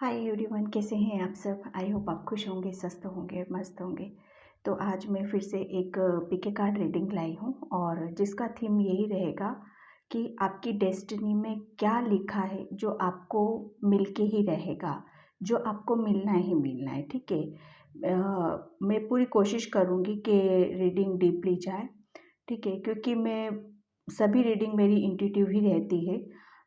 Hi everyone, कैसे हैं आप सब। आई होप आप खुश होंगे, स्वस्थ होंगे, मस्त होंगे। तो आज मैं फिर से एक पीके कार्ड रीडिंग लाई हूँ और जिसका थीम यही रहेगा कि आपकी डेस्टिनी में क्या लिखा है जो आपको मिलके ही रहेगा, जो आपको मिलना ही मिलना है। ठीक है। मैं पूरी कोशिश करूँगी कि रीडिंग डीपली जाए। ठीक है, क्योंकि मैं सभी रीडिंग मेरी इंट्यूटिव ही रहती है।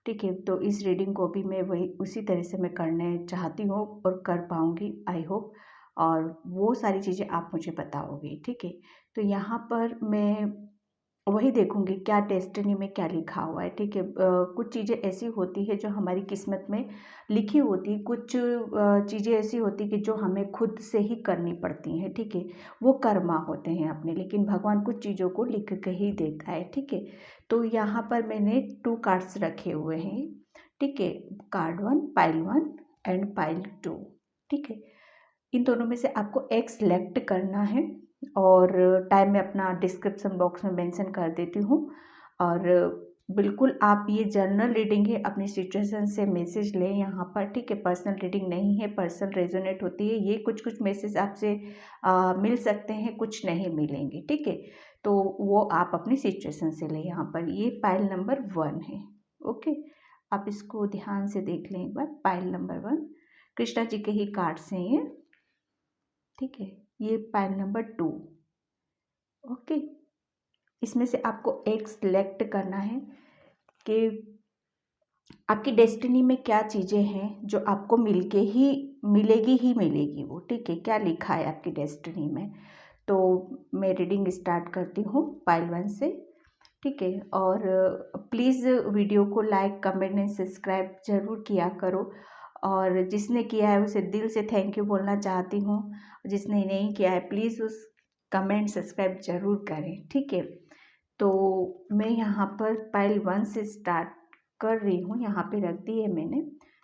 ठीक है, तो इस रीडिंग को भी मैं वही उसी तरह से मैं करने चाहती हूँ और कर पाऊँगी, आई होप। और वो सारी चीज़ें आप मुझे बताओगे। ठीक है, तो यहाँ पर मैं वही देखूँगी क्या डेस्टिनी में क्या लिखा हुआ है। ठीक है, कुछ चीज़ें ऐसी होती है जो हमारी किस्मत में लिखी होती, कुछ चीज़ें ऐसी होती कि जो हमें खुद से ही करनी पड़ती हैं। ठीक है, वो कर्मा होते हैं अपने, लेकिन भगवान कुछ चीज़ों को लिख के ही देता है। ठीक है, तो यहाँ पर मैंने 2 कार्ड्स रखे हुए हैं। ठीक है, कार्ड 1, पाइल 1 एंड पाइल 2। ठीक है, इन दोनों में से आपको एक सिलेक्ट करना है और टाइम मैं अपना डिस्क्रिप्शन बॉक्स में मेंशन कर देती हूँ। और बिल्कुल आप ये जर्नल रीडिंग है, अपनी सिचुएशन से मैसेज लें यहाँ पर। ठीक है, पर्सनल रीडिंग नहीं है, पर्सनल रेजोनेट होती है। ये कुछ कुछ मैसेज आपसे मिल सकते हैं, कुछ नहीं मिलेंगे। ठीक है, तो वो आप अपनी सिचुएशन से लें। यहाँ पर ये पाइल नंबर 1 है। ओके, आप इसको ध्यान से देख लें एक बार। पाइल नंबर 1 कृष्णा जी के ही कार्ड्स हैं ये। ठीक है, ये पाइल नंबर 2। ओके, इसमें से आपको एक सिलेक्ट करना है कि आपकी डेस्टिनी में क्या चीज़ें हैं जो आपको मिलके ही मिलेगी वो। ठीक है, क्या लिखा है आपकी डेस्टिनी में। तो मैं रीडिंग स्टार्ट करती हूँ पाइल 1 से। ठीक है, और प्लीज़ वीडियो को लाइक, कमेंट एंड सब्सक्राइब ज़रूर किया करो। और जिसने किया है उसे दिल से थैंक यू बोलना चाहती हूँ। जिसने नहीं किया है प्लीज़ उस कमेंट सब्सक्राइब ज़रूर करें। ठीक है, तो मैं यहाँ पर पाइल 1 से स्टार्ट कर रही हूँ। यहाँ पे रख दी है मैंने,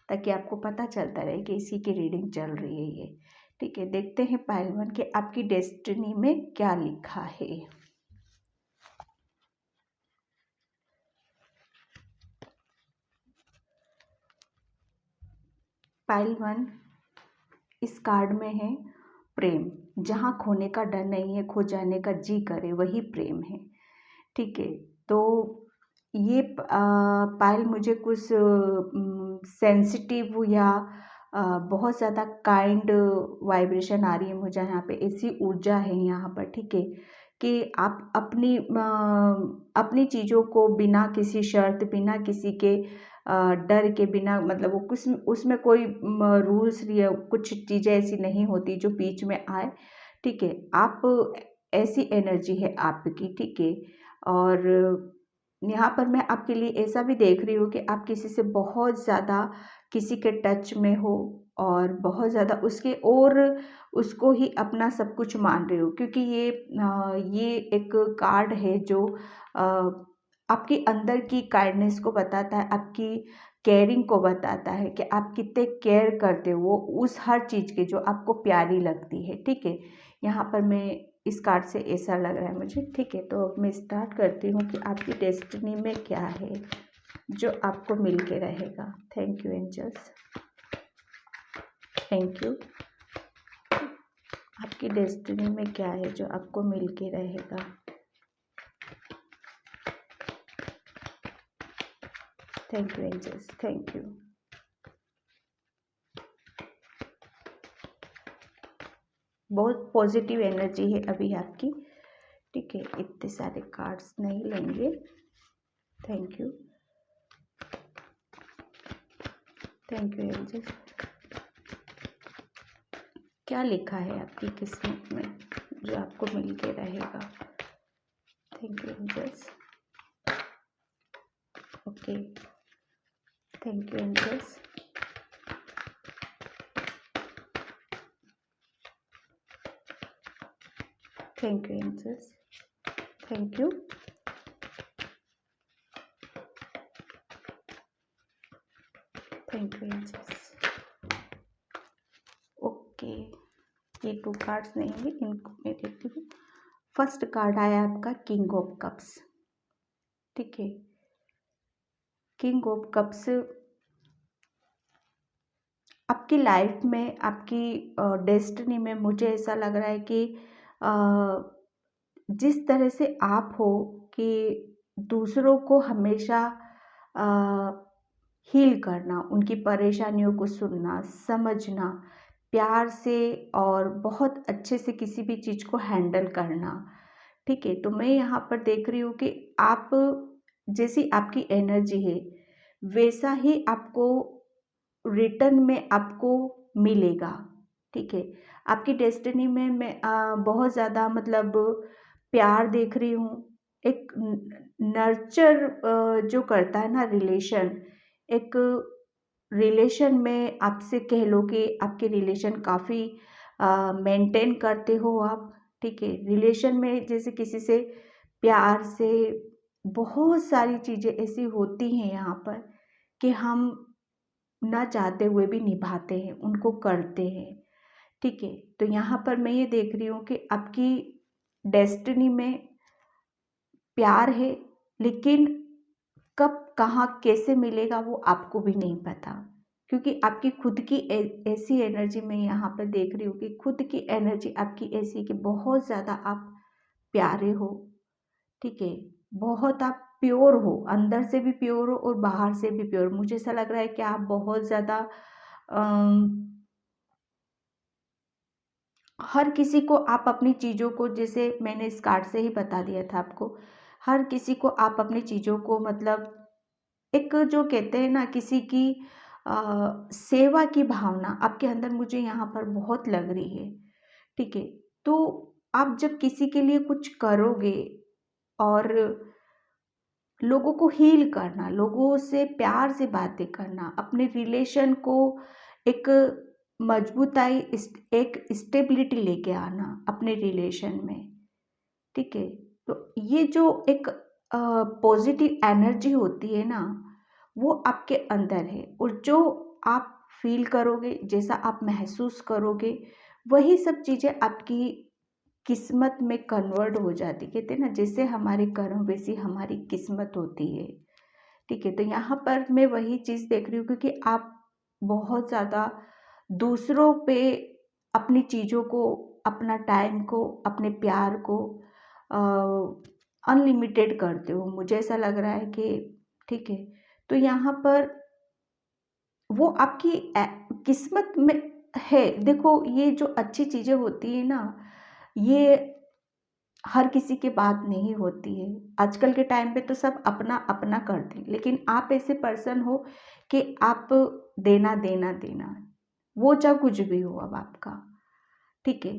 ताकि आपको पता चलता रहे कि इसी की रीडिंग चल रही है ये। ठीक है, देखते हैं पाइल 1 के आपकी डेस्टिनी में क्या लिखा है। पाइल 1, इस कार्ड में है प्रेम। जहाँ खोने का डर नहीं है, खो जाने का जी करे, वही प्रेम है। ठीक है, तो ये पायल मुझे कुछ सेंसिटिव या बहुत ज़्यादा काइंड वाइब्रेशन आ रही है मुझे। यहाँ पे ऐसी ऊर्जा है यहाँ पर। ठीक है, कि आप अपनी चीज़ों को बिना किसी शर्त, बिना किसी के डर के, बिना मतलब वो कुछ उसमें कोई रूल्स या कुछ चीज़ें ऐसी नहीं होती जो बीच में आए। ठीक है, आप ऐसी एनर्जी है आपकी। ठीक है, और यहाँ पर मैं आपके लिए ऐसा भी देख रही हूँ कि आप किसी से बहुत ज़्यादा किसी के टच में हो और बहुत ज़्यादा उसके और उसको ही अपना सब कुछ मान रहे हो। क्योंकि ये एक कार्ड है जो अ, आपके अंदर की काइंडनेस को बताता है, आपकी केयरिंग को बताता है कि आप कितने केयर करते हो उस हर चीज़ के जो आपको प्यारी लगती है। ठीक है, यहाँ पर मैं इस कार्ड से ऐसा लग रहा है मुझे। ठीक है, तो अब मैं स्टार्ट करती हूँ कि आपकी डेस्टिनी में क्या है जो आपको मिल के रहेगा। Thank you angels, thank you. आपकी डेस्टिनी में क्या है जो आपको मिल के रहेगा। Thank you angels, thank you. बहुत पॉजिटिव एनर्जी है अभी आपकी। ठीक है, इतने सारे कार्ड्स नहीं लेंगे। Thank you, thank you angels. क्या लिखा है आपकी किस्मत में जो आपको मिल के रहेगा। Thank you angels. Okay, thank you angels. Thank you angels, thank you. Thank you angels. Okay, ये 2 कार्ड्स नहीं है, इनको मैं देखती हूँ। फर्स्ट कार्ड आया आपका किंग ऑफ कप्स। ठीक है, किंग ऑफ कप्स, आप आपकी लाइफ में, आपकी डेस्टिनी में मुझे ऐसा लग रहा है कि जिस तरह से आप हो कि दूसरों को हमेशा हील करना, उनकी परेशानियों को सुनना, समझना, प्यार से और बहुत अच्छे से किसी भी चीज़ को हैंडल करना, ठीक है। तो मैं यहाँ पर देख रही हूँ कि आप, जैसी आपकी एनर्जी है वैसा ही आपको रिटर्न में आपको मिलेगा, ठीक है। आपकी डेस्टिनी में मैं बहुत ज़्यादा मतलब प्यार देख रही हूँ, एक नर्चर जो करता है ना रिलेशन, एक रिलेशन में आपसे कह लो कि आपके रिलेशन काफ़ी मेंटेन करते हो आप, ठीक है। रिलेशन में जैसे किसी से प्यार से बहुत सारी चीज़ें ऐसी होती हैं यहाँ पर कि हम ना चाहते हुए भी निभाते हैं, उनको करते हैं, ठीक है। तो यहाँ पर मैं ये देख रही हूँ कि आपकी डेस्टिनी में प्यार है, लेकिन कब कहाँ कैसे मिलेगा वो आपको भी नहीं पता, क्योंकि आपकी खुद की ऐसी एनर्जी मैं यहाँ पर देख रही हूँ कि खुद की एनर्जी आपकी ऐसी कि बहुत ज़्यादा आप प्यारे हो, ठीक है। बहुत आप प्योर हो, अंदर से भी प्योर हो और बाहर से भी प्योर। मुझे ऐसा लग रहा है कि आप बहुत ज़्यादा हर किसी को आप अपनी चीज़ों को, जैसे मैंने इस कार्ड से ही बता दिया था आपको, हर किसी को आप अपनी चीज़ों को मतलब एक जो कहते हैं ना किसी की सेवा की भावना आपके अंदर मुझे यहाँ पर बहुत लग रही है, ठीक है। तो आप जब किसी के लिए कुछ करोगे और लोगों को हील करना, लोगों से प्यार से बातें करना, अपने रिलेशन को एक मजबूताई, एक स्टेबिलिटी लेके आना अपने रिलेशन में, ठीक है। तो ये जो एक पॉजिटिव एनर्जी होती है ना, वो आपके अंदर है, और जो आप फील करोगे, जैसा आप महसूस करोगे, वही सब चीज़ें आपकी किस्मत में कन्वर्ट हो जाती। कहते हैं ना, जैसे हमारे कर्म वैसी हमारी किस्मत होती है, ठीक है। तो यहाँ पर मैं वही चीज़ देख रही हूँ, क्योंकि आप बहुत ज़्यादा दूसरों पे अपनी चीज़ों को, अपना टाइम को, अपने प्यार को अनलिमिटेड करते हो, मुझे ऐसा लग रहा है कि, ठीक है। तो यहाँ पर वो आपकी किस्मत में है। देखो, ये जो अच्छी चीज़ें होती है ना, ये हर किसी के बात नहीं होती है। आजकल के टाइम पे तो सब अपना अपना करते हैं, लेकिन आप ऐसे पर्सन हो कि आप देना देना देना, वो चाहे कुछ भी हो अब आपका, ठीक है।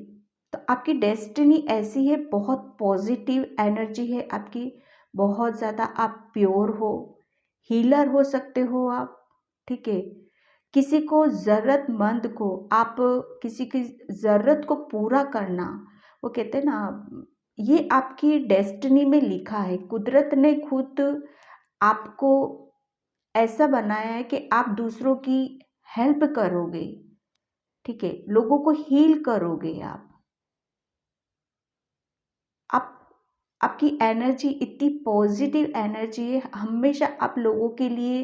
तो आपकी डेस्टिनी ऐसी है, बहुत पॉजिटिव एनर्जी है आपकी, बहुत ज़्यादा आप प्योर हो, हीलर हो सकते हो आप, ठीक है। किसी को, ज़रूरतमंद को आप, किसी की ज़रूरत को पूरा करना, वो कहते हैं ना, ये आपकी डेस्टिनी में लिखा है। कुदरत ने खुद आपको ऐसा बनाया है कि आप दूसरों की हेल्प करोगे, ठीक है, लोगों को हील करोगे आप आपकी एनर्जी इतनी पॉजिटिव एनर्जी है, हमेशा आप लोगों के लिए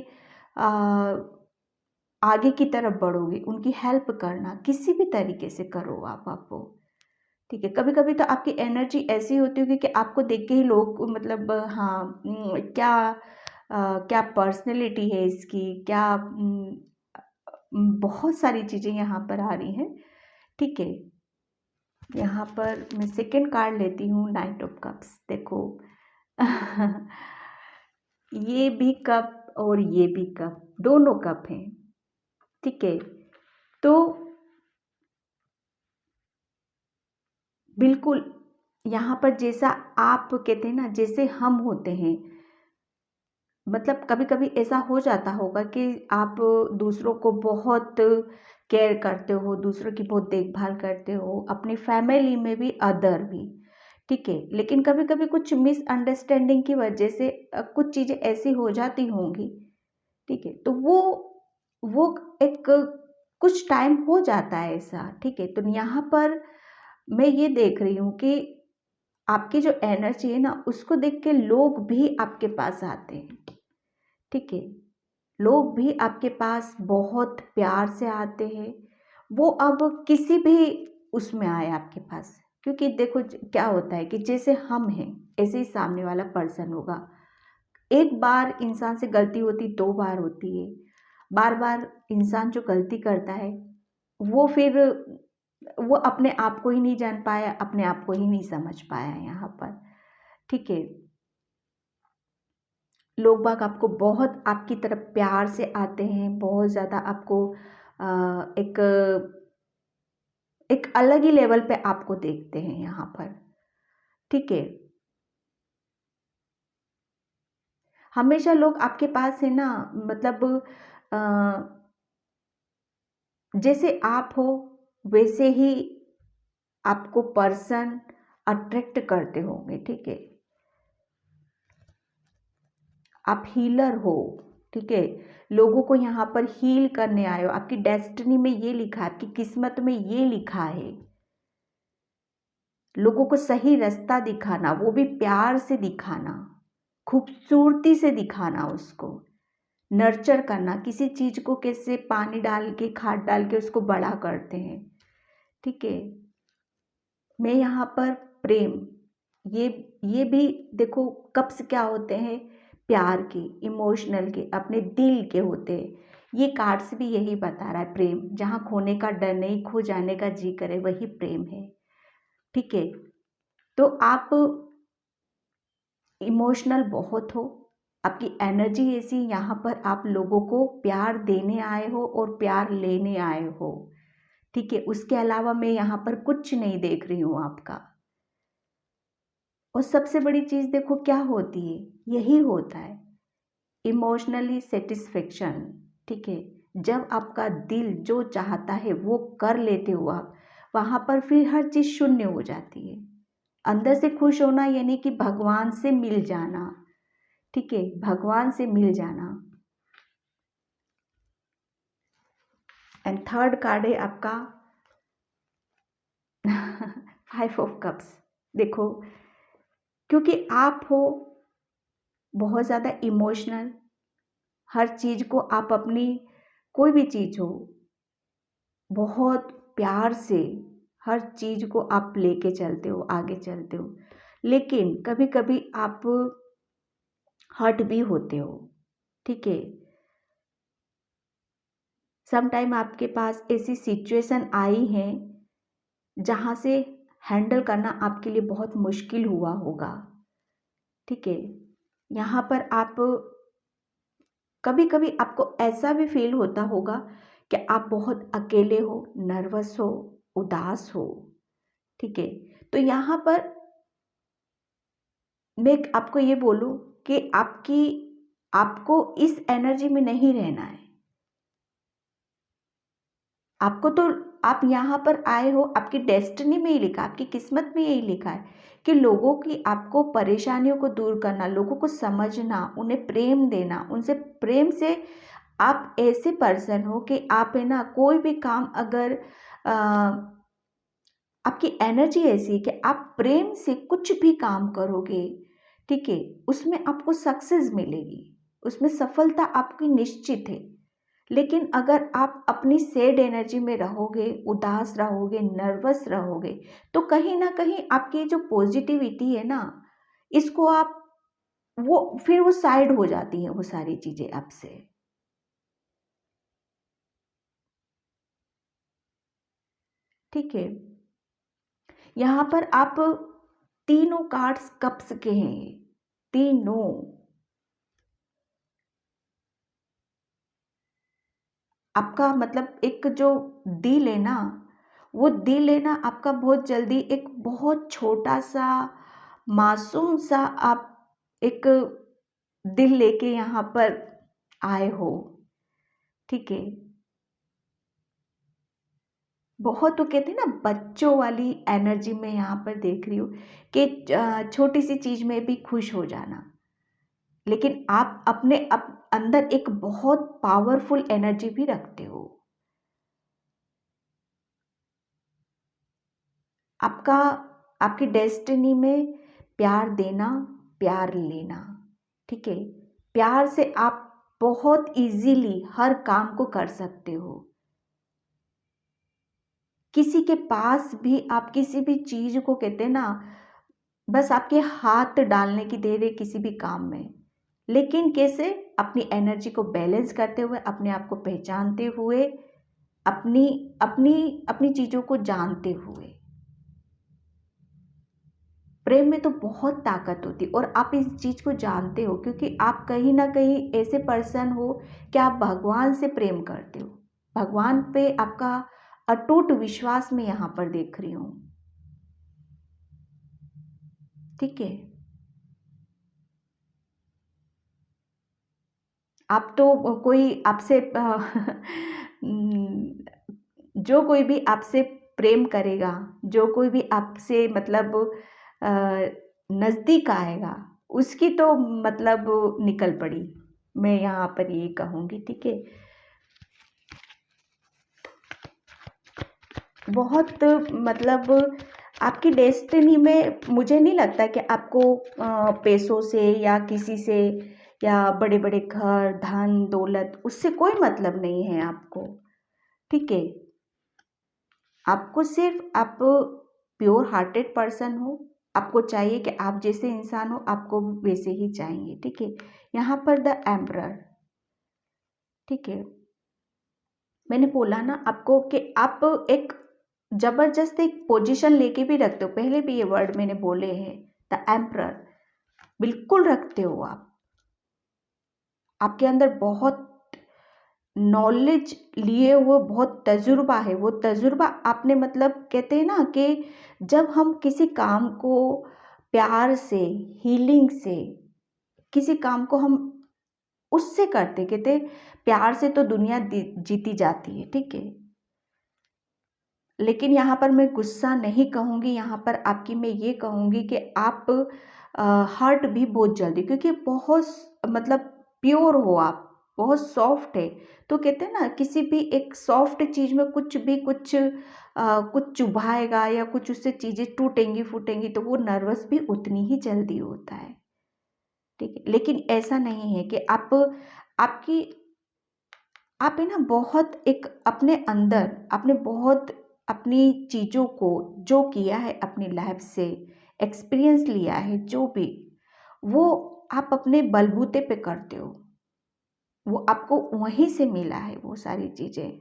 आगे की तरफ बढ़ोगे, उनकी हेल्प करना किसी भी तरीके से करो आपको, ठीक है। कभी कभी तो आपकी एनर्जी ऐसी होती होगी कि आपको देख के ही लोग मतलब, हाँ, क्या क्या पर्सनैलिटी है इसकी, क्या बहुत सारी चीज़ें यहाँ पर आ रही हैं, ठीक है। यहाँ पर मैं सेकेंड कार्ड लेती हूँ, नाइट ऑफ कप्स। देखो ये भी कप और ये भी कप, दोनों कप हैं, ठीक है। तो बिल्कुल यहाँ पर जैसा आप कहते हैं ना, जैसे हम होते हैं, मतलब कभी कभी ऐसा हो जाता होगा कि आप दूसरों को बहुत केयर करते हो, दूसरों की बहुत देखभाल करते हो, अपनी फैमिली में भी, अदर भी, ठीक है। लेकिन कभी कभी कुछ मिसअंडरस्टैंडिंग की वजह से कुछ चीज़ें ऐसी हो जाती होंगी, ठीक है। तो वो एक कुछ टाइम हो जाता है ऐसा, ठीक है। तो यहाँ पर मैं ये देख रही हूँ कि आपकी जो एनर्जी है ना, उसको देख के लोग भी आपके पास आते हैं, ठीक है। लोग भी आपके पास बहुत प्यार से आते हैं, वो अब किसी भी उसमें आए आपके पास, क्योंकि देखो क्या होता है कि जैसे हम हैं ऐसे ही सामने वाला पर्सन होगा। एक बार इंसान से गलती होती, दो बार होती है, बार बार इंसान जो गलती करता है वो फिर वो अपने आप को ही नहीं जान पाया, अपने आप को ही नहीं समझ पाया यहाँ पर। ठीक है, लोग बाग आपको बहुत आपकी तरफ प्यार से आते हैं, बहुत ज़्यादा आपको एक एक अलग ही लेवल पे आपको देखते हैं यहाँ पर। ठीक है, हमेशा लोग आपके पास है ना, मतलब अ, जैसे आप हो वैसे ही आपको पर्सन अट्रैक्ट करते होंगे। ठीक है, आप हीलर हो। ठीक है, लोगों को यहाँ पर हील करने आए हो, आपकी डेस्टिनी में ये लिखा है, आपकी किस्मत में ये लिखा है, लोगों को सही रास्ता दिखाना, वो भी प्यार से दिखाना, खूबसूरती से दिखाना, उसको नर्चर करना, किसी चीज को कैसे पानी डाल के खाद डाल के उसको बड़ा करते हैं। ठीक है, मैं यहाँ पर प्रेम, ये ये भी देखो कब्स क्या होते हैं, प्यार के, इमोशनल के, अपने दिल के होते हैं। ये कार्ड्स भी यही बता रहा है, प्रेम जहाँ खोने का डर नहीं, खो जाने का जी करे, वही प्रेम है। ठीक है, तो आप इमोशनल बहुत हो, आपकी एनर्जी ऐसी, यहाँ पर आप लोगों को प्यार देने आए हो और प्यार लेने आए हो। ठीक है, उसके अलावा मैं यहाँ पर कुछ नहीं देख रही हूँ आपका। और सबसे बड़ी चीज़ देखो क्या होती है, यही होता है इमोशनली सेटिस्फेक्शन। ठीक है, जब आपका दिल जो चाहता है वो कर लेते हो आप, वहाँ पर फिर हर चीज़ शून्य हो जाती है। अंदर से खुश होना यानी कि भगवान से मिल जाना। ठीक है, भगवान से मिल जाना। एंड थर्ड कार्ड है आपका फाइव ऑफ कप्स। देखो, क्योंकि आप हो बहुत ज़्यादा इमोशनल, हर चीज़ को आप अपनी, कोई भी चीज़ हो, बहुत प्यार से हर चीज़ को आप लेके चलते हो, आगे चलते हो, लेकिन कभी कभी आप हर्ट भी होते हो। ठीक है, सम टाइम आपके पास ऐसी सिचुएशन आई है जहाँ से हैंडल करना आपके लिए बहुत मुश्किल हुआ होगा। ठीक है, यहाँ पर आप कभी कभी आपको ऐसा भी फील होता होगा कि आप बहुत अकेले हो, नर्वस हो, उदास हो। ठीक है, तो यहाँ पर मैं आपको ये बोलूँ कि आपको इस एनर्जी में नहीं रहना है। आपको तो, आप यहाँ पर आए हो, आपकी डेस्टिनी में ही लिखा, आपकी किस्मत में यही लिखा है कि लोगों की, आपको परेशानियों को दूर करना, लोगों को समझना, उन्हें प्रेम देना, उनसे प्रेम से आप ऐसे पर्सन हो कि आप है ना, कोई भी काम अगर अ, आपकी एनर्जी ऐसी है कि आप प्रेम से कुछ भी काम करोगे, ठीक है, उसमें आपको सक्सेस मिलेगी, उसमें सफलता आपकी निश्चित है। लेकिन अगर आप अपनी सैड एनर्जी में रहोगे, उदास रहोगे, नर्वस रहोगे, तो कहीं ना कहीं आपकी जो पॉजिटिविटी है ना, इसको आप, वो फिर वो साइड हो जाती हैं वो सारी चीजें आपसे। ठीक है, यहाँ पर आप तीनों कार्ड्स कप्स के हैं ये, तीनों। आपका मतलब एक जो दिल है ना, वो दिल है ना आपका, बहुत जल्दी एक बहुत छोटा सा मासूम सा आप एक दिल लेके यहाँ पर आए हो। ठीक है, बहुत, तो कहते हैं ना बच्चों वाली एनर्जी में यहाँ पर देख रही हूँ कि छोटी सी चीज में भी खुश हो जाना, लेकिन आप अपने अंदर एक बहुत पावरफुल एनर्जी भी रखते हो। आपका, आपकी डेस्टिनी में प्यार देना, प्यार लेना। ठीक है, प्यार से आप बहुत इजीली हर काम को कर सकते हो। किसी के पास भी आप किसी भी चीज को कहते हैं ना, बस आपके हाथ डालने की देर है किसी भी काम में। लेकिन कैसे? अपनी एनर्जी को बैलेंस करते हुए, अपने आप को पहचानते हुए, अपनी अपनी अपनी चीजों को जानते हुए। प्रेम में तो बहुत ताकत होती है और आप इस चीज को जानते हो, क्योंकि आप कहीं ना कहीं ऐसे पर्सन हो कि आप भगवान से प्रेम करते हो। भगवान पे आपका अटूट विश्वास मैं यहाँ पर देख रही हूँ। ठीक है, आप तो कोई आपसे जो कोई भी आपसे प्रेम करेगा, जो कोई भी आपसे मतलब नजदीक आएगा, उसकी तो मतलब निकल पड़ी, मैं यहाँ पर ये कहूँगी। ठीक है, बहुत मतलब आपकी डेस्टिनी में मुझे नहीं लगता कि आपको पैसों से या किसी से या बड़े बड़े घर, धन दौलत, उससे कोई मतलब नहीं है आपको। ठीक है, आपको सिर्फ आप प्योर हार्टेड पर्सन हो, आपको चाहिए कि आप जैसे इंसान हो आपको वैसे ही चाहिए। ठीक है, यहाँ पर द एम्परर। ठीक है, मैंने बोला ना आपको कि आप एक जबरदस्त एक पोजीशन लेके भी रखते हो, पहले भी ये वर्ड मैंने बोले हैं, द एम्परर बिल्कुल रखते हो आप। आपके अंदर बहुत नॉलेज लिए हुए बहुत तजुर्बा है, वो तजुर्बा आपने मतलब कहते हैं ना कि जब हम किसी काम को प्यार से, हीलिंग से, किसी काम को हम उससे करते, कहते प्यार से तो दुनिया जीती जाती है। ठीक है, लेकिन यहाँ पर मैं गुस्सा नहीं कहूँगी, यहाँ पर आपकी मैं ये कहूँगी कि आप हर्ट भी बहुत जल्दी, क्योंकि बहुत मतलब प्योर हो आप, बहुत सॉफ्ट है। तो कहते हैं ना किसी भी एक सॉफ्ट चीज़ में कुछ भी कुछ चुभाएगा या कुछ उससे चीज़ें टूटेंगी फूटेंगी तो वो नर्वस भी उतनी ही जल्दी होता है। ठीक है, लेकिन ऐसा नहीं है कि आपकी आप है ना बहुत एक अपने अंदर आपने बहुत अपनी चीज़ों को जो किया है अपनी लाइफ से एक्सपीरियंस लिया है, जो भी वो आप अपने बलबूते पे करते हो, वो आपको वहीं से मिला है वो सारी चीज़ें।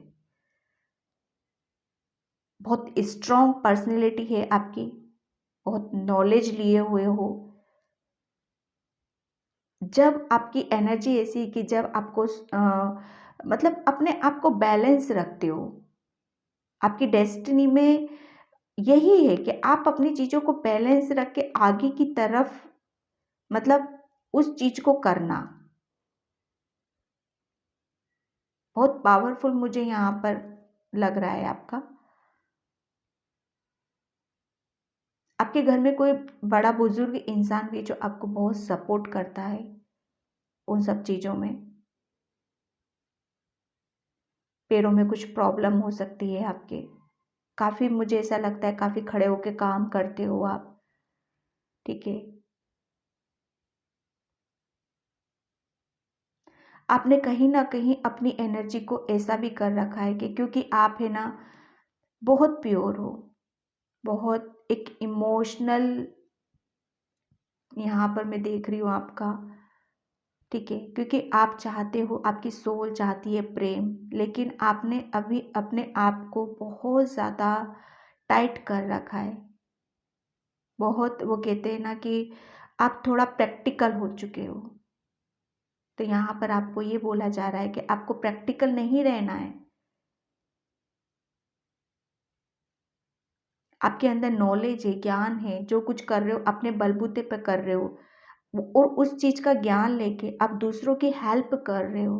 बहुत स्ट्रॉन्ग पर्सनैलिटी है आपकी, बहुत नॉलेज लिए हुए हो। जब आपकी एनर्जी ऐसी कि जब आपको मतलब अपने आप को बैलेंस रखते हो, आपकी डेस्टिनी में यही है कि आप अपनी चीज़ों को बैलेंस रख के आगे की तरफ मतलब उस चीज़ को करना बहुत पावरफुल मुझे यहाँ पर लग रहा है आपका। आपके घर में कोई बड़ा बुजुर्ग इंसान भी जो आपको बहुत सपोर्ट करता है उन सब चीज़ों में। पैरों में कुछ प्रॉब्लम हो सकती है आपके, काफ़ी मुझे ऐसा लगता है काफ़ी खड़े होके काम करते हो आप। ठीक है, आपने कहीं ना कहीं अपनी एनर्जी को ऐसा भी कर रखा है कि क्योंकि आप है ना बहुत प्योर हो, बहुत एक इमोशनल यहाँ पर मैं देख रही हूँ आपका। ठीक है, क्योंकि आप चाहते हो, आपकी सोल चाहती है प्रेम, लेकिन आपने अभी अपने आप को बहुत ज़्यादा टाइट कर रखा है। बहुत वो कहते हैं ना कि आप थोड़ा प्रैक्टिकल हो चुके हो। तो यहाँ पर आपको ये बोला जा रहा है कि आपको प्रैक्टिकल नहीं रहना है। आपके अंदर नॉलेज है, ज्ञान है, जो कुछ कर रहे हो अपने बलबूते पर कर रहे हो, और उस चीज़ का ज्ञान लेके आप दूसरों की हेल्प कर रहे हो।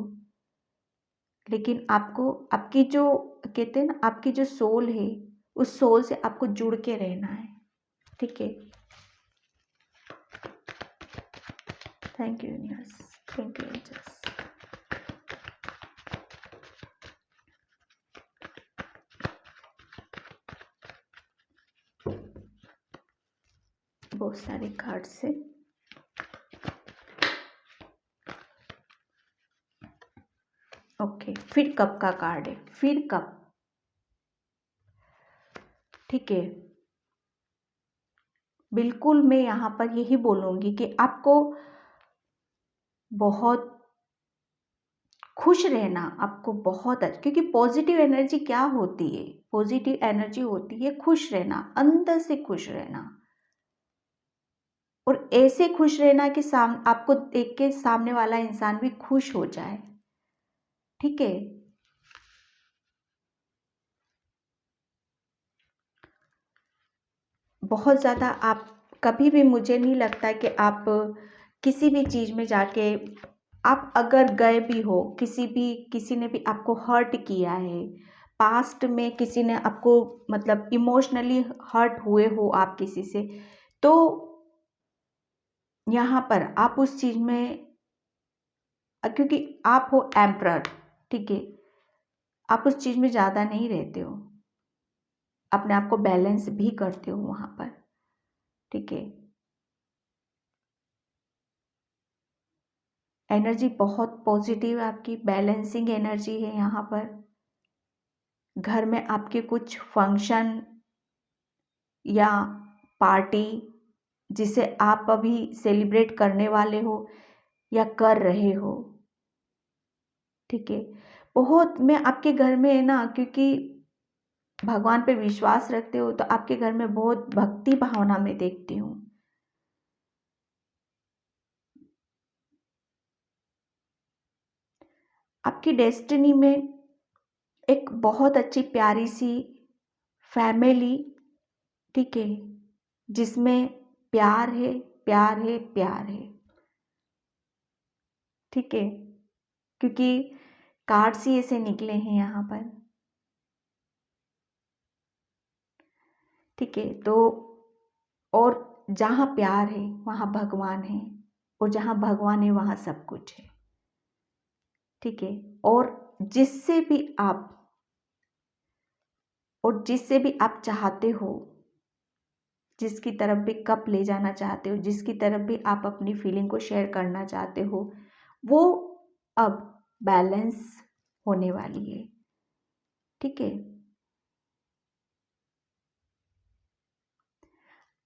लेकिन आपको आपकी जो कहते हैं ना आपकी जो सोल है, उस सोल से आपको जुड़ के रहना है। ठीक है, thank you universe, thank you angels. बहुत सारे कार्ड से ओके, फिर कप का कार्ड है, फिर कप। ठीक है, बिल्कुल मैं यहाँ पर यही बोलूँगी कि आपको बहुत खुश रहना, आपको बहुत अच्छा, क्योंकि पॉजिटिव एनर्जी क्या होती है? पॉजिटिव एनर्जी होती है खुश रहना, अंदर से खुश रहना, और ऐसे खुश रहना कि आपको देख के सामने वाला इंसान भी खुश हो जाए। ठीक है, बहुत ज़्यादा आप कभी भी, मुझे नहीं लगता कि आप किसी भी चीज़ में जाके, आप अगर गए भी हो, किसी ने भी आपको हर्ट किया है, पास्ट में किसी ने आपको मतलब इमोशनली हर्ट हुए हो आप किसी से, तो यहाँ पर आप उस चीज़ में, क्योंकि आप हो एम्परर, ठीक है, आप उस चीज़ में ज़्यादा नहीं रहते हो, अपने आप को बैलेंस भी करते हो वहाँ पर। ठीक है, एनर्जी बहुत पॉजिटिव है आपकी, बैलेंसिंग एनर्जी है यहाँ पर। घर में आपके कुछ फंक्शन या पार्टी जिसे आप अभी सेलिब्रेट करने वाले हो या कर रहे हो, ठीक है, बहुत, मैं आपके घर में है ना, क्योंकि भगवान पे विश्वास रखते हो तो आपके घर में बहुत भक्ति भावना में देखती हूँ। आपकी डेस्टिनी में एक बहुत अच्छी प्यारी सी फैमिली, ठीक है, जिसमें प्यार है, प्यार है, प्यार है। ठीक है, क्योंकि कार्ड्स ही ऐसे निकले हैं यहाँ पर। ठीक है, तो और जहाँ प्यार है वहाँ भगवान है, और जहाँ भगवान है वहाँ सब कुछ है। ठीक है, और जिससे भी आप जिससे भी आप चाहते हो, जिसकी तरफ भी कप ले जाना चाहते हो, जिसकी तरफ भी आप अपनी फीलिंग को शेयर करना चाहते हो, वो अब बैलेंस होने वाली है। ठीक है,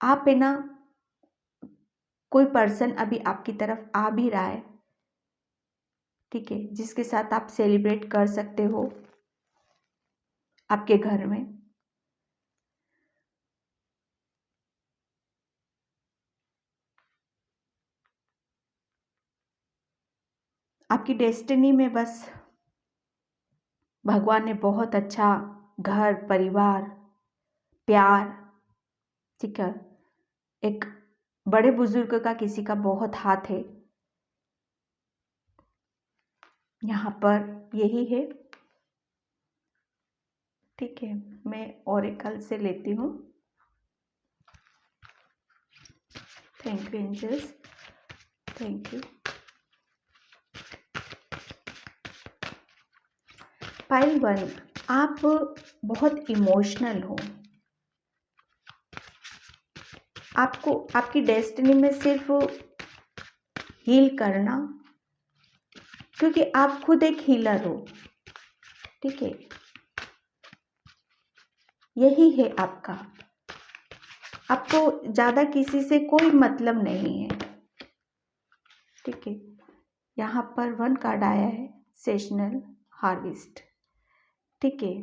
आप है ना, कोई पर्सन अभी आपकी तरफ आ भी रहा है, ठीक है, जिसके साथ आप सेलिब्रेट कर सकते हो आपके घर में। आपकी डेस्टिनी में बस भगवान ने बहुत अच्छा घर, परिवार, प्यार, ठीक है, एक बड़े बुजुर्ग का, किसी का बहुत हाथ है यहाँ पर, यही है। ठीक है, मैं ओरेकल से लेती हूँ। Thank you angels, thank you. Pile 1, आप बहुत इमोशनल हो। आपको आपकी डेस्टिनी में सिर्फ हील करना, क्योंकि आप खुद एक हीलर हो। ठीक है, यही है आपका, आपको ज़्यादा किसी से कोई मतलब नहीं है। ठीक है, यहाँ पर 1 कार्ड आया है, सेशनल हार्वेस्ट। ठीक है,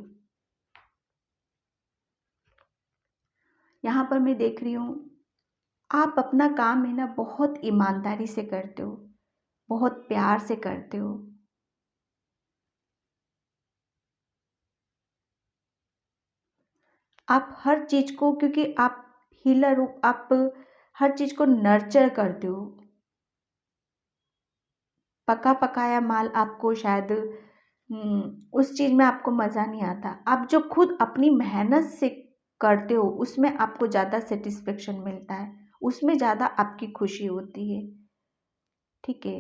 यहाँ पर मैं देख रही हूँ, आप अपना काम है ना बहुत ईमानदारी से करते हो, बहुत प्यार से करते हो। आप हर चीज़ को, क्योंकि आप हीलर हो, आप हर चीज़ को नर्चर करते हो। पका पकाया माल आपको शायद उस चीज़ में आपको मज़ा नहीं आता। आप जो खुद अपनी मेहनत से करते हो उसमें आपको ज़्यादा सेटिस्फेक्शन मिलता है, उसमें ज़्यादा आपकी खुशी होती है। ठीक है,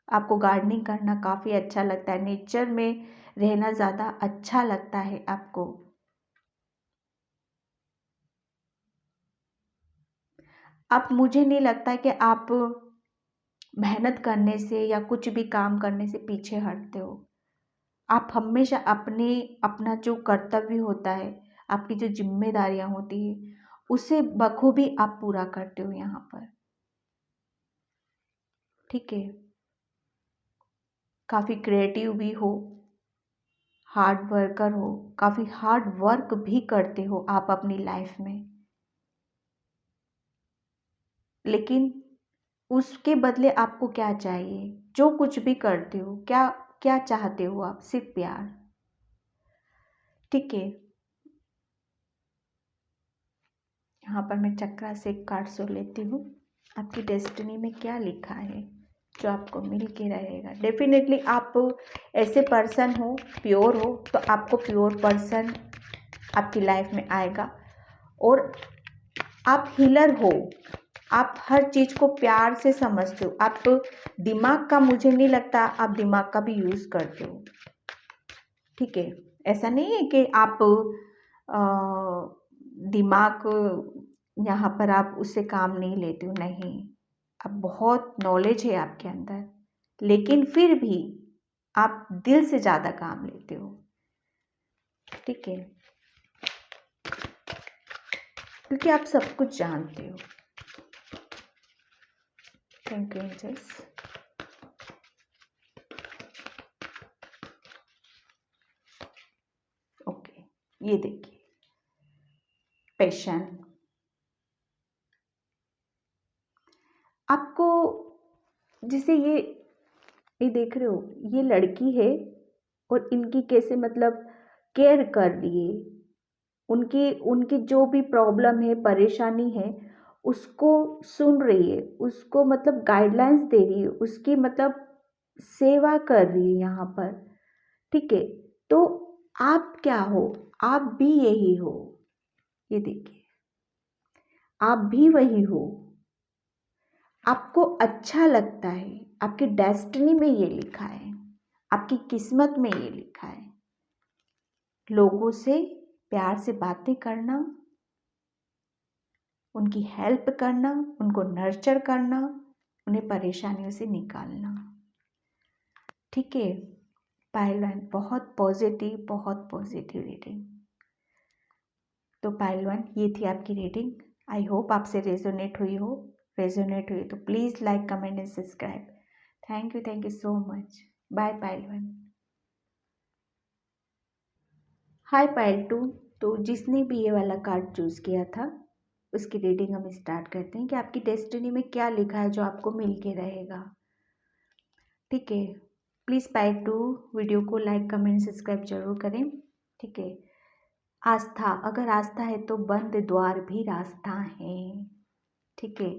आपको गार्डनिंग करना काफ़ी अच्छा लगता है, नेचर में रहना ज़्यादा अच्छा लगता है आपको। आप, मुझे नहीं लगता कि आप मेहनत करने से या कुछ भी काम करने से पीछे हटते हो। आप हमेशा अपना जो कर्तव्य होता है, आपकी जो जिम्मेदारियां होती है, उसे बखूबी आप पूरा करते हो यहाँ पर। ठीक है, काफ़ी क्रिएटिव भी हो, हार्ड वर्कर हो, काफ़ी हार्ड वर्क भी करते हो आप अपनी लाइफ में, लेकिन उसके बदले आपको क्या चाहिए? जो कुछ भी करते हो, क्या क्या चाहते हो आप? सिर्फ प्यार। ठीक है, यहाँ पर मैं चक्रा से एक कार्ड सो लेती हूँ। आपकी डेस्टिनी में क्या लिखा है जो आपको मिल के रहेगा? डेफिनेटली आप ऐसे पर्सन हो, प्योर हो, तो आपको प्योर पर्सन आपकी लाइफ में आएगा। और आप हीलर हो, आप हर चीज़ को प्यार से समझते हो। आप दिमाग का, मुझे नहीं लगता आप दिमाग का भी यूज़ करते हो। ठीक है, ऐसा नहीं है कि आप दिमाग यहाँ पर आप उससे काम नहीं लेते हो, नहीं। आप बहुत नॉलेज है आपके अंदर, लेकिन फिर भी आप दिल से ज़्यादा काम लेते हो। ठीक है, क्योंकि आप सब कुछ जानते हो। Thank you angels. ओके, ये देखिए, पैशन। आपको जैसे ये देख रहे हो, ये लड़की है और इनकी कैसे मतलब केयर कर रही है, उनकी उनकी जो भी प्रॉब्लम है, परेशानी है, उसको सुन रही है, उसको मतलब गाइडलाइंस दे रही है, उसकी मतलब सेवा कर रही है यहाँ पर। ठीक है, तो आप क्या हो? आप भी यही हो। ये देखिए, आप भी वही हो। आपको अच्छा लगता है, आपकी डेस्टिनी में ये लिखा है, आपकी किस्मत में ये लिखा है, लोगों से प्यार से बातें करना, उनकी हेल्प करना, उनको नर्चर करना, उन्हें परेशानियों से निकालना। ठीक है, पाइल 1 बहुत पॉजिटिव रीडिंग। तो पाइल 1, ये थी आपकी रीडिंग। आई होप आपसे रेजोनेट हुई हो। रेजोनेट हुई तो please like, comment and subscribe. Thank you so much. Bye pile 1। Hi pile 2। तो जिसने भी ये वाला कार्ड चूज़ किया था, उसकी रीडिंग हम स्टार्ट करते हैं कि आपकी डेस्टिनी में क्या लिखा है जो आपको मिल के रहेगा। ठीक है, प्लीज़ पाइल 2 वीडियो को लाइक, कमेंट, सब्सक्राइब जरूर करें। ठीक है, आस्था, अगर आस्था है तो बंद द्वार भी रास्ता है। ठीक है,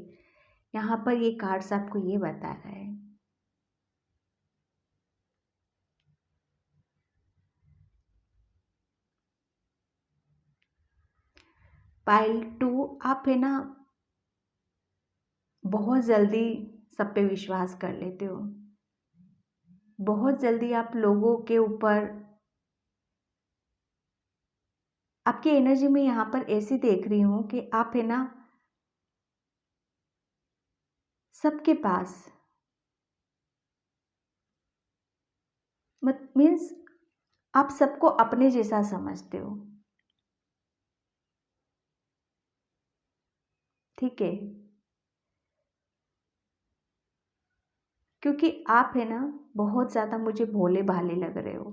यहाँ पर ये कार्ड्स आपको ये बता रहा है। पाइल 2, आप है ना बहुत जल्दी सब पे विश्वास कर लेते हो। बहुत जल्दी आप लोगों के ऊपर, आपकी एनर्जी में यहाँ पर ऐसी देख रही हूँ कि आप है ना सबके पास मत मीन्स आप सबको अपने जैसा समझते हो। ठीक है, क्योंकि आप है ना बहुत ज़्यादा मुझे भोले भाले लग रहे हो।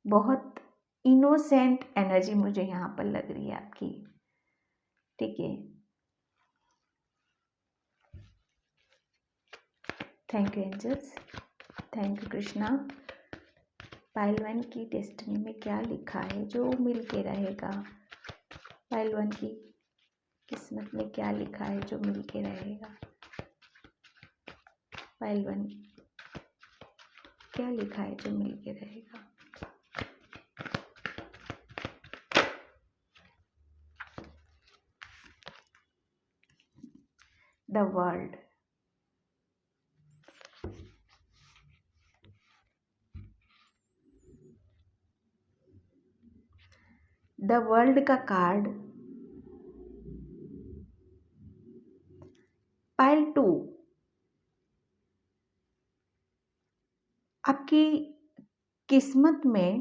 बहुत इनोसेंट एनर्जी मुझे यहाँ पर लग रही है आपकी। ठीक है, thank you angels, thank you Krishna. Pile 1 की डेस्टिनी में क्या लिखा है जो मिल के रहेगा? पाइल 1 की किस्मत में क्या लिखा है जो मिल के रहेगा? पाइल 1 क्या लिखा है जो मिल के रहेगा? The world. द वर्ल्ड का कार्ड पाइल आपकी किस्मत में,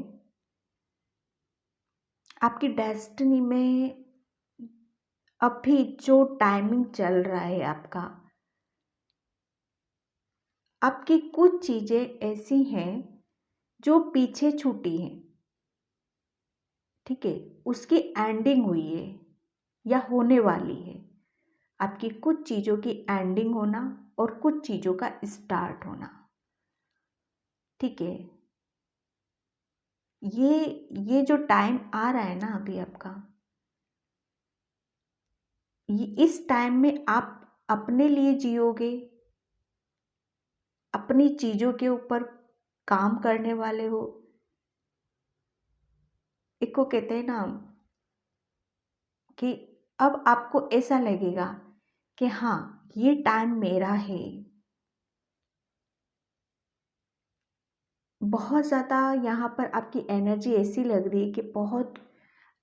आपकी डेस्टिनी में अभी जो टाइमिंग चल रहा है आपकी कुछ चीज़ें ऐसी हैं जो पीछे छूटी हैं, ठीक है, उसकी एंडिंग हुई है या होने वाली है। आपकी कुछ चीज़ों की एंडिंग होना और कुछ चीज़ों का स्टार्ट होना, ठीक है। ये जो टाइम आ रहा है ना अभी आपका, इस टाइम में आप अपने लिए जियोगे, अपनी चीज़ों के ऊपर काम करने वाले हो। एक को कहते हैं ना कि अब आपको ऐसा लगेगा कि हाँ, ये टाइम मेरा है। बहुत ज़्यादा यहाँ पर आपकी एनर्जी ऐसी लग रही है कि बहुत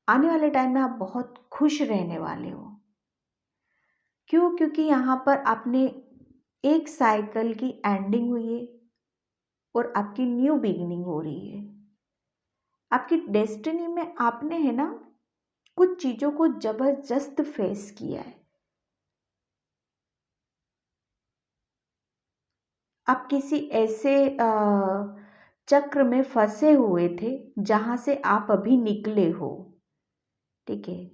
आने वाले टाइम में आप बहुत खुश रहने वाले हो। क्यों? क्योंकि यहाँ पर आपने एक साइकिल की एंडिंग हुई है और आपकी न्यू बिगिनिंग हो रही है। आपकी डेस्टिनी में आपने है ना कुछ चीज़ों को जबरदस्त फेस किया है। आप किसी ऐसे चक्र में फंसे हुए थे जहाँ से आप अभी निकले हो, ठीक है।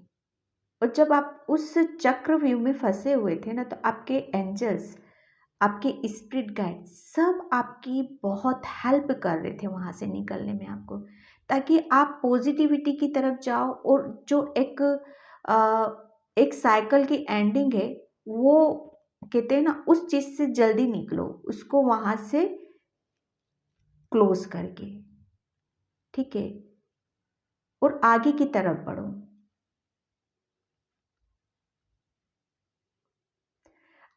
और जब आप उस चक्रव्यूह में फंसे हुए थे ना, तो आपके एंजल्स, आपके स्पिरिट गाइड सब आपकी बहुत हेल्प कर रहे थे वहाँ से निकलने में आपको, ताकि आप पॉजिटिविटी की तरफ जाओ और जो एक साइकिल की एंडिंग है, वो कहते हैं ना उस चीज़ से जल्दी निकलो, उसको वहाँ से क्लोज करके, ठीक है, और आगे की तरफ बढ़ो।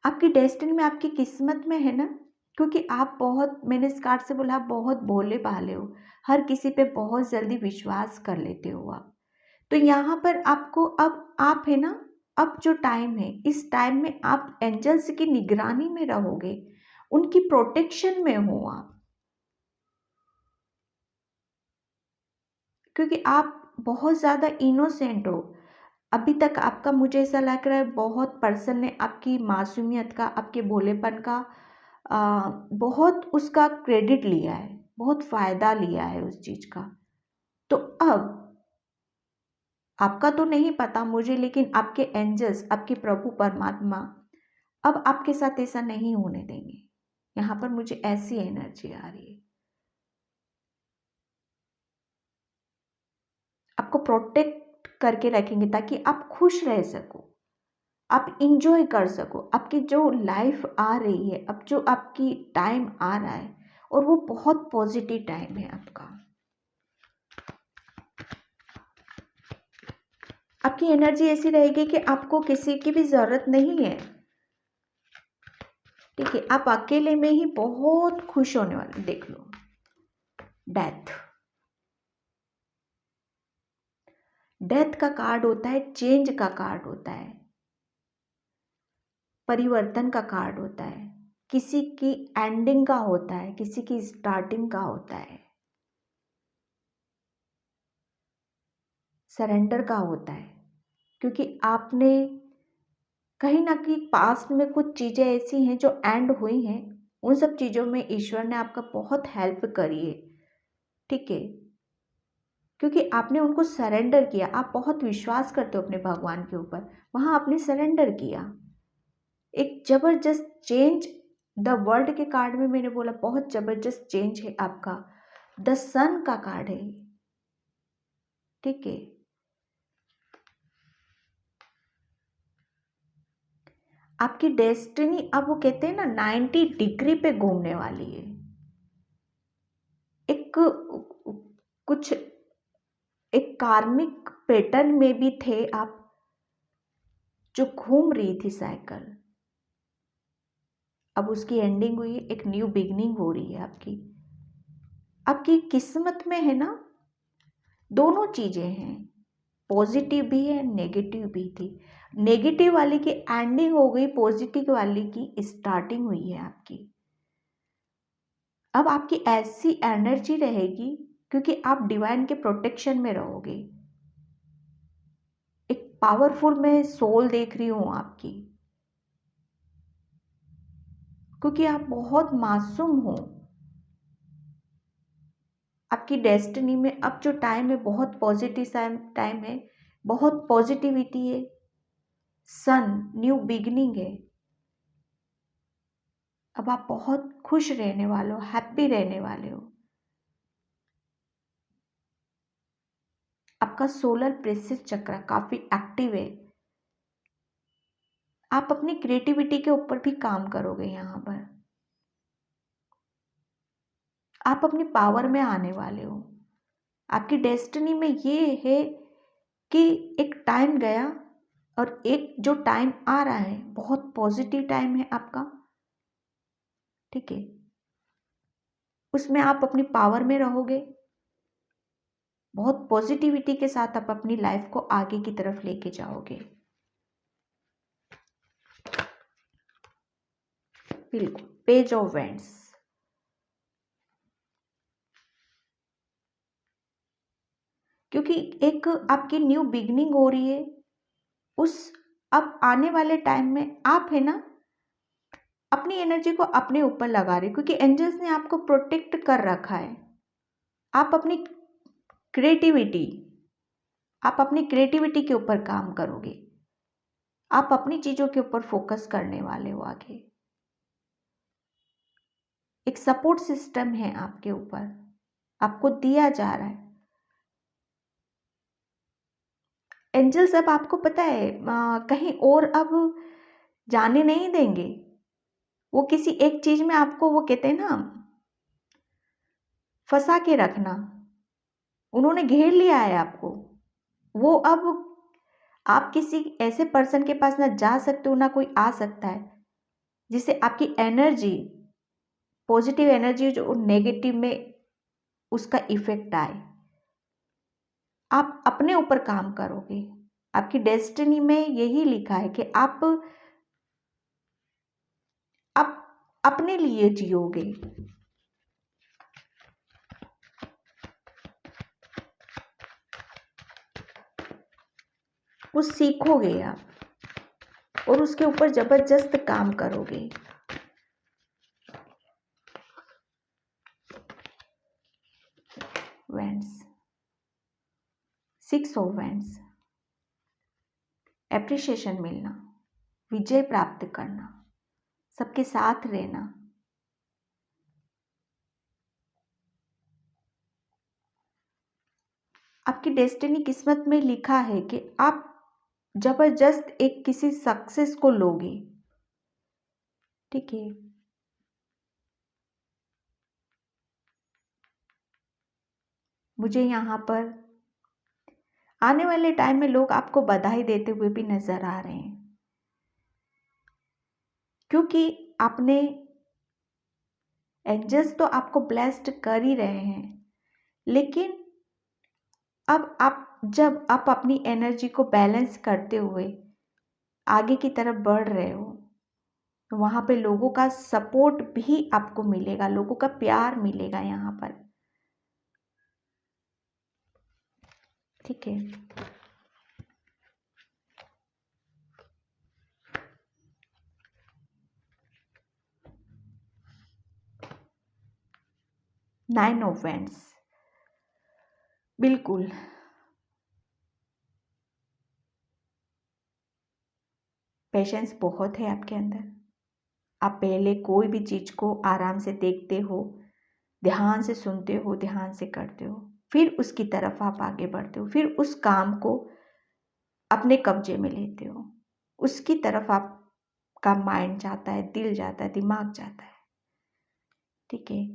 आपकी डेस्टिनी में, आपकी किस्मत में है ना, क्योंकि आप बहुत, मैंने इस कार्ड से बोला, आप बहुत भोले भाले हो, हर किसी पे बहुत जल्दी विश्वास कर लेते हो आप। तो यहाँ पर आपको अब आप है ना, अब जो टाइम है, इस टाइम में आप एंजल्स की निगरानी में रहोगे, उनकी प्रोटेक्शन में हो आप, क्योंकि आप बहुत ज़्यादा इनोसेंट हो। अभी तक आपका, मुझे ऐसा लग रहा है, बहुत पर्सन ने आपकी मासूमियत का, आपके भोलेपन का बहुत उसका क्रेडिट लिया है, बहुत फ़ायदा लिया है उस चीज़ का। तो अब आपका तो नहीं पता मुझे, लेकिन आपके एंजल्स, आपके प्रभु परमात्मा अब आपके साथ ऐसा नहीं होने देंगे। यहाँ पर मुझे ऐसी एनर्जी आ रही है, आपको प्रोटेक्ट करके रखेंगे ताकि आप खुश रह सको, आप इंजॉय कर सको। आपकी जो लाइफ आ रही है, अब जो आपकी टाइम आ रहा है, और वो बहुत पॉजिटिव टाइम है आपका। आपकी एनर्जी ऐसी रहेगी कि आपको किसी की भी ज़रूरत नहीं है, ठीक है। आप अकेले में ही बहुत खुश होने वाले। देख लो, डेथ, डेथ का कार्ड होता है, चेंज का कार्ड होता है, परिवर्तन का कार्ड होता है, किसी की एंडिंग का होता है, किसी की स्टार्टिंग का होता है, सरेंडर का होता है। क्योंकि आपने कहीं ना कहीं पास्ट में कुछ चीज़ें ऐसी हैं जो एंड हुई हैं, उन सब चीज़ों में ईश्वर ने आपका बहुत हेल्प करी है, ठीक है। क्योंकि आपने उनको सरेंडर किया, आप बहुत विश्वास करते हो अपने भगवान के ऊपर, वहाँ आपने सरेंडर किया। एक ज़बरदस्त चेंज, द वर्ल्ड के कार्ड में मैंने बोला बहुत ज़बरदस्त चेंज है आपका, द सन का कार्ड है, ठीक है। आपकी डेस्टिनी अब वो कहते हैं ना 90 डिग्री पे घूमने वाली है। एक कुछ एक कार्मिक पैटर्न में भी थे आप, जो घूम रही थी साइकिल, अब उसकी एंडिंग हुई है, एक न्यू बिगनिंग हो रही है आपकी। आपकी किस्मत में है ना, दोनों चीज़ें हैं, पॉजिटिव भी है, नेगेटिव भी थी। नेगेटिव वाली की एंडिंग हो गई, पॉजिटिव वाली की स्टार्टिंग हुई है आपकी। अब आपकी ऐसी एनर्जी रहेगी क्योंकि आप डिवाइन के प्रोटेक्शन में रहोगे। एक पावरफुल मैं सोल देख रही हूँ आपकी, क्योंकि आप बहुत मासूम हो। आपकी डेस्टिनी में अब जो टाइम है बहुत पॉजिटिव टाइम है, बहुत पॉजिटिविटी है। सन न्यू बिगिनिंग है। अब आप बहुत खुश रहने वाले हो, हैप्पी रहने वाले हो। आपका सोलर प्लेक्सस चक्र काफी एक्टिव है। आप अपनी क्रिएटिविटी के ऊपर भी काम करोगे। यहाँ पर आप अपनी पावर में आने वाले हो। आपकी डेस्टिनी में ये है कि एक टाइम गया और एक जो टाइम आ रहा है बहुत पॉजिटिव टाइम है आपका, ठीक है। उसमें आप अपनी पावर में रहोगे। बहुत पॉजिटिविटी के साथ आप अपनी लाइफ को आगे की तरफ लेके जाओगे। बिल्कुल। पेज ऑफ वेंड्स, क्योंकि एक आपकी न्यू बिगनिंग हो रही है। उस अब आने वाले टाइम में आप है ना अपनी एनर्जी को अपने ऊपर लगा रहे, क्योंकि एंजल्स ने आपको प्रोटेक्ट कर रखा है। आप अपनी क्रिएटिविटी आप अपनी क्रिएटिविटी के ऊपर काम करोगे। आप अपनी चीजों के ऊपर फोकस करने वाले हो आगे। एक सपोर्ट सिस्टम है आपके ऊपर, आपको दिया जा रहा है। एंजल्स अब आपको पता है कहीं और अब जाने नहीं देंगे। वो किसी एक चीज में आपको, वो कहते हैं ना, फंसा के रखना। उन्होंने घेर लिया है आपको। वो अब आप किसी ऐसे पर्सन के पास ना जा सकते हो ना कोई आ सकता है जिससे आपकी एनर्जी, पॉजिटिव एनर्जी जो नेगेटिव में उसका इफेक्ट आए। आप अपने ऊपर काम करोगे। आपकी डेस्टिनी में यही लिखा है कि आप अपने लिए जियोगे। कुछ सीखोगे आप और उसके ऊपर जबरदस्त काम करोगे। वेंड्स, 6 ऑफ वेंड्स, एप्रिसिएशन मिलना, विजय प्राप्त करना, सबके साथ रहना। आपकी डेस्टिनी किस्मत में लिखा है कि आप जबरदस्त एक किसी सक्सेस को लोगे, ठीक है। मुझे यहाँ पर आने वाले टाइम में लोग आपको बधाई देते हुए भी नजर आ रहे हैं, क्योंकि आपने, एंजल्स तो आपको ब्लेस्ड कर ही रहे हैं, लेकिन अब जब आप अपनी एनर्जी को बैलेंस करते हुए आगे की तरफ बढ़ रहे हो तो वहां पे लोगों का सपोर्ट भी आपको मिलेगा, लोगों का प्यार मिलेगा यहाँ पर, ठीक है। नाइन ऑफ वेंड्स, बिल्कुल। पेशेंस बहुत है आपके अंदर। आप पहले कोई भी चीज को आराम से देखते हो, ध्यान से सुनते हो, ध्यान से करते हो, फिर उसकी तरफ आप आगे बढ़ते हो, फिर उस काम को अपने कब्जे में लेते हो, उसकी तरफ आपका माइंड जाता है, दिल जाता है, दिमाग जाता है, ठीक है।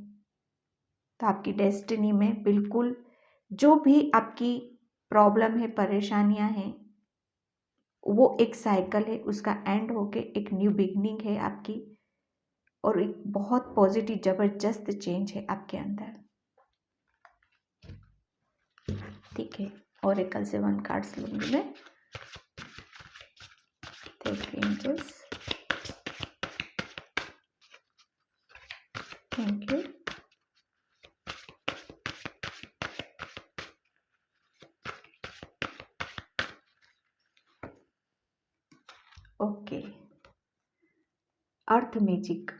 तो आपकी डेस्टिनी में बिल्कुल जो भी आपकी प्रॉब्लम है, परेशानियां हैं, वो एक साइकिल है, उसका एंड होके एक न्यू बिगनिंग है आपकी, और एक बहुत पॉजिटिव जबरदस्त चेंज है आपके अंदर, ठीक है। ओरेकल से 1 कार्ड्स लूंगी मैं। Thank you angels, thank you. Okay. Earth magic.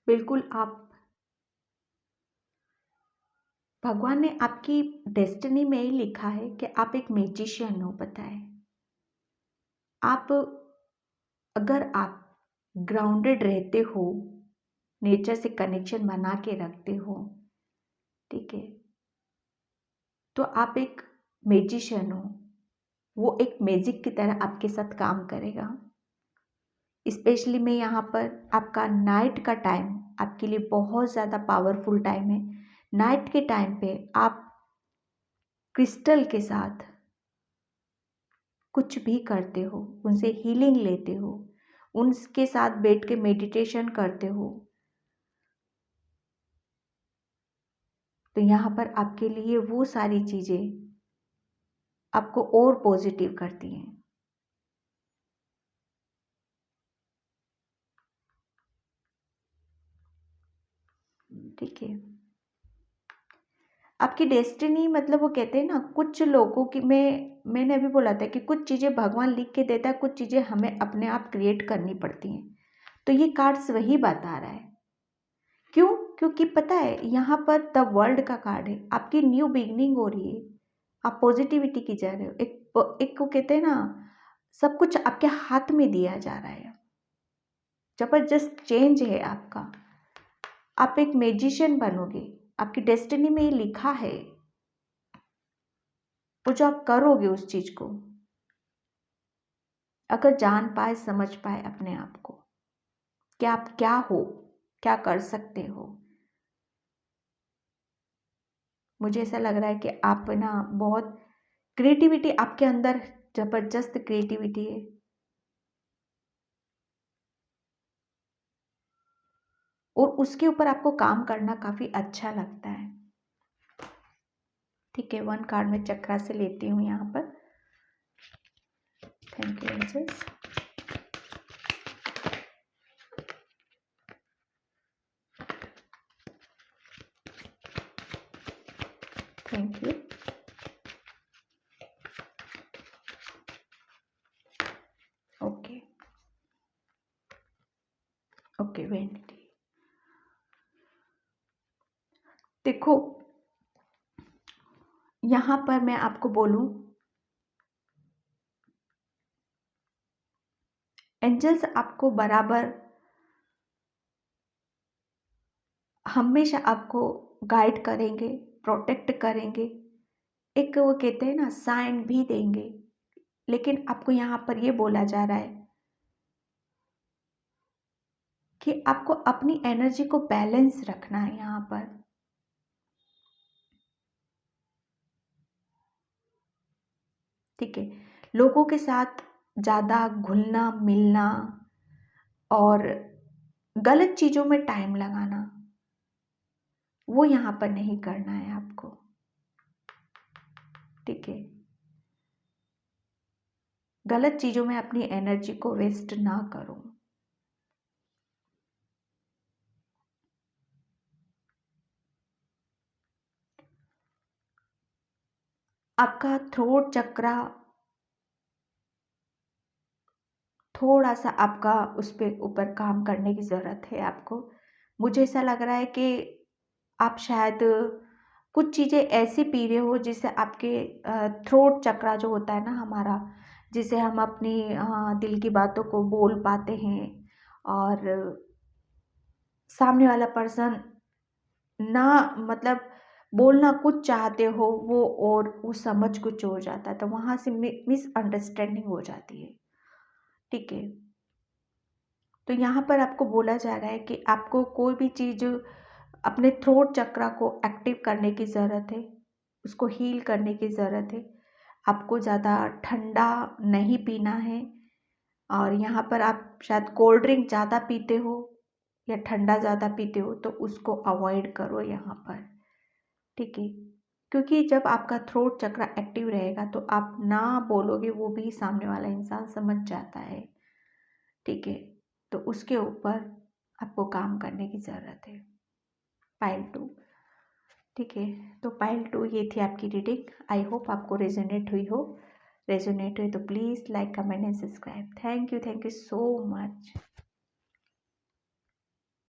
बिल्कुल, आप भगवान ने आपकी डेस्टिनी में ही लिखा है कि आप एक मैजिशियन हो, पता है। आप अगर आप ग्राउंडेड रहते हो, नेचर से कनेक्शन बना के रखते हो, ठीक है, तो आप एक मैजिशियन हो। वो एक मैजिक की तरह आपके साथ काम करेगा। स्पेशली मैं यहाँ पर आपका नाइट का टाइम आपके लिए बहुत ज़्यादा पावरफुल टाइम है। नाइट के टाइम पे आप क्रिस्टल के साथ कुछ भी करते हो, उनसे हीलिंग लेते हो, उनके साथ बैठ के मेडिटेशन करते हो, तो यहाँ पर आपके लिए वो सारी चीज़ें आपको और पॉजिटिव करती हैं। ठीक है, आपकी डेस्टिनी मतलब वो कहते हैं ना, कुछ लोगों की मैंने अभी बोला था कि कुछ चीज़ें भगवान लिख के देता है, कुछ चीज़ें हमें अपने आप क्रिएट करनी पड़ती हैं। तो ये कार्ड्स वही बता रहा है। क्यों? क्योंकि पता है यहाँ पर द वर्ल्ड का कार्ड है, आपकी न्यू बिगनिंग हो रही है, आप पॉजिटिविटी की जा रहे हो। एक को कहते हैं ना, सब कुछ आपके हाथ में दिया जा रहा है, जबरदस्त चेंज है आपका। आप एक मैजिशियन बनोगे, आपकी डेस्टिनी में ये लिखा है। वो जो आप करोगे उस चीज को, अगर जान पाए, समझ पाए अपने आप को कि आप क्या हो, क्या कर सकते हो, मुझे ऐसा लग रहा है कि आप ना बहुत क्रिएटिविटी आपके अंदर, जबरदस्त क्रिएटिविटी है। और उसके ऊपर आपको काम करना काफी अच्छा लगता है। ठीक है, वन कार्ड में चक्रा से लेती हूँ यहाँ पर। Thank you angels. Thank you. Okay okay, vanity. देखो, यहाँ पर मैं आपको बोलूं, एंजल्स आपको बराबर हमेशा आपको गाइड करेंगे, प्रोटेक्ट करेंगे, एक वो कहते हैं ना साइन भी देंगे। लेकिन आपको यहाँ पर ये बोला जा रहा है कि आपको अपनी एनर्जी को बैलेंस रखना है यहाँ पर। ठीक है, लोगों के साथ ज़्यादा घुलना मिलना और गलत चीज़ों में टाइम लगाना, वो यहाँ पर नहीं करना है आपको। ठीक है, गलत चीज़ों में अपनी एनर्जी को वेस्ट ना करो। आपका थ्रोट चक्रा थोड़ा सा आपका उस पर ऊपर काम करने की ज़रूरत है आपको। मुझे ऐसा लग रहा है कि आप शायद कुछ चीज़ें ऐसी पी रहे हो जिससे आपके थ्रोट चक्रा जो होता है ना हमारा, जिसे हम अपनी दिल की बातों को बोल पाते हैं, और सामने वाला पर्सन ना, मतलब बोलना कुछ चाहते हो वो, और वो समझ कुछ हो जाता है, तो वहाँ से मिसअंडरस्टैंडिंग हो जाती है। ठीक है, तो यहाँ पर आपको बोला जा रहा है कि आपको कोई भी चीज़ अपने थ्रोट चक्रा को एक्टिव करने की ज़रूरत है, उसको हील करने की ज़रूरत है। आपको ज़्यादा ठंडा नहीं पीना है, और यहाँ पर आप शायद कोल्ड ड्रिंक ज़्यादा पीते हो या ठंडा ज़्यादा पीते हो, तो उसको अवॉइड करो यहाँ पर। ठीक है, क्योंकि जब आपका थ्रोट चक्रा एक्टिव रहेगा तो आप ना बोलोगे, वो भी सामने वाला इंसान समझ जाता है। ठीक है, तो उसके ऊपर आपको काम करने की ज़रूरत है। पाइल 2। ठीक है, तो पाइल 2 ये थी आपकी रीडिंग। आई होप आपको रेजोनेट हुई हो। रेजोनेट हुई तो please like, comment and subscribe. Thank you so much.